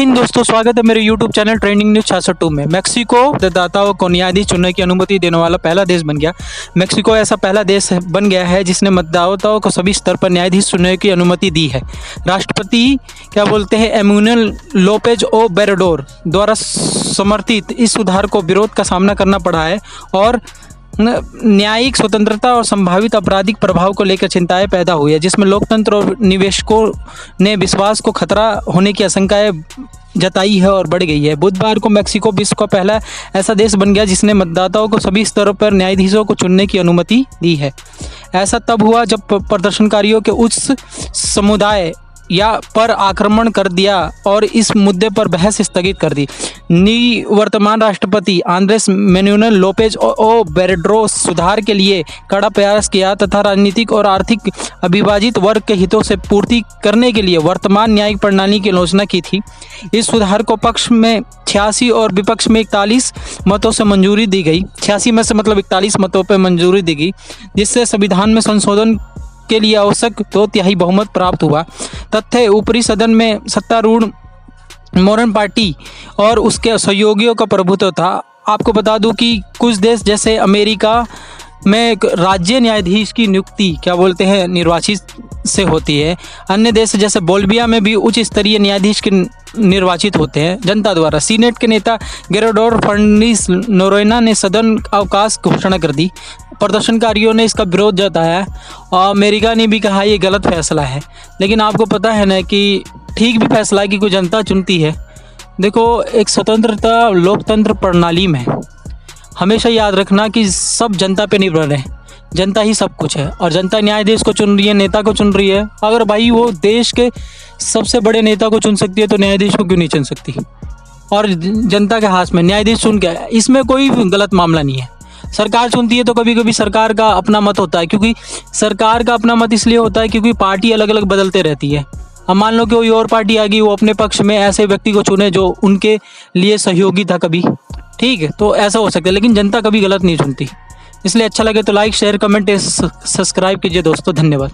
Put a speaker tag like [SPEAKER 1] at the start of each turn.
[SPEAKER 1] हिंद दोस्तों, स्वागत है मेरे YouTube चैनल ट्रेंडिंग न्यूज 602 में। मेक्सिको मतदाताओं को न्यायाधीश चुनने की अनुमति देने वाला पहला देश बन गया। मेक्सिको ऐसा पहला देश बन गया है जिसने मतदाताओं को सभी स्तर पर न्यायाधीश चुनने की अनुमति दी है। राष्ट्रपति एमुनल लोपेज ओब्राडोर द्वारा समर्थित इस सुधार को विरोध का सामना करना पड़ा है और न्यायिक स्वतंत्रता और संभावित आपराधिक प्रभाव को लेकर चिंताएं पैदा हुई है, जिसमें लोकतंत्र और निवेशकों ने विश्वास को खतरा होने की आशंकाएं जताई है और बढ़ गई है। बुधवार को मेक्सिको विश्व का पहला ऐसा देश बन गया जिसने मतदाताओं को सभी स्तरों पर न्यायाधीशों को चुनने की अनुमति दी है। ऐसा तब हुआ जब प्रदर्शनकारियों के उच्च समुदाय पर आक्रमण कर दिया और इस मुद्दे पर बहस स्थगित कर दी। निवर्तमान राष्ट्रपति आंद्रेस मैनुएल लोपेज ओब्राडोर सुधार के लिए कड़ा प्रयास किया तथा राजनीतिक और आर्थिक अविभाजित वर्ग के हितों से पूर्ति करने के लिए वर्तमान न्यायिक प्रणाली की आलोचना की थी। इस सुधार को पक्ष में 86 और विपक्ष में 41 मतों से मंजूरी दी गई। 86 में से मतलब 41 मतों पर मंजूरी दी गई, जिससे संविधान में संशोधन के लिए आवश्यक 2/3 बहुमत प्राप्त हुआ। तथ्य ऊपरी सदन में सत्तारूढ़ मॉडर्न पार्टी और उसके सहयोगियों का प्रभुत्व था। आपको बता दूं कि कुछ देश जैसे अमेरिका में राज्य न्यायाधीश की नियुक्ति निर्वाचित से होती है। अन्य देश जैसे बोल्विया में भी उच्च स्तरीय न्यायाधीश के निर्वाचित होते हैं जनता द्वारा। सीनेट के नेता गेरोडोर फर्नांडिस नोरोना ने सदन अवकाश घोषणा कर दी। प्रदर्शनकारियों ने इसका विरोध जताया और अमेरिका ने भी कहा ये गलत फैसला है। लेकिन आपको पता है ना कि ठीक भी फैसला है कि कोई जनता चुनती है। देखो, एक स्वतंत्रता लोकतंत्र प्रणाली में हमेशा याद रखना कि सब जनता पे निर्भर है। जनता ही सब कुछ है और जनता न्यायाधीश को चुन रही है, नेता को चुन रही है। अगर भाई वो देश के सबसे बड़े नेता को चुन सकती है तो न्यायाधीश को क्यों नहीं चुन सकती? और जनता के हाथ में न्यायाधीश चुन के, इसमें कोई गलत मामला नहीं है। सरकार चुनती है तो कभी कभी सरकार का अपना मत होता है, क्योंकि सरकार का अपना मत इसलिए होता है क्योंकि पार्टी अलग अलग बदलते रहती है। अब मान लो कि कोई और पार्टी आ गई, वो अपने पक्ष में ऐसे व्यक्ति को चुने जो उनके लिए सहयोगी था कभी, ठीक है, तो ऐसा हो सकता है। लेकिन जनता कभी गलत नहीं चुनती। इसलिए अच्छा लगे तो लाइक, शेयर, कमेंट, सब्सक्राइब कीजिए दोस्तों। धन्यवाद।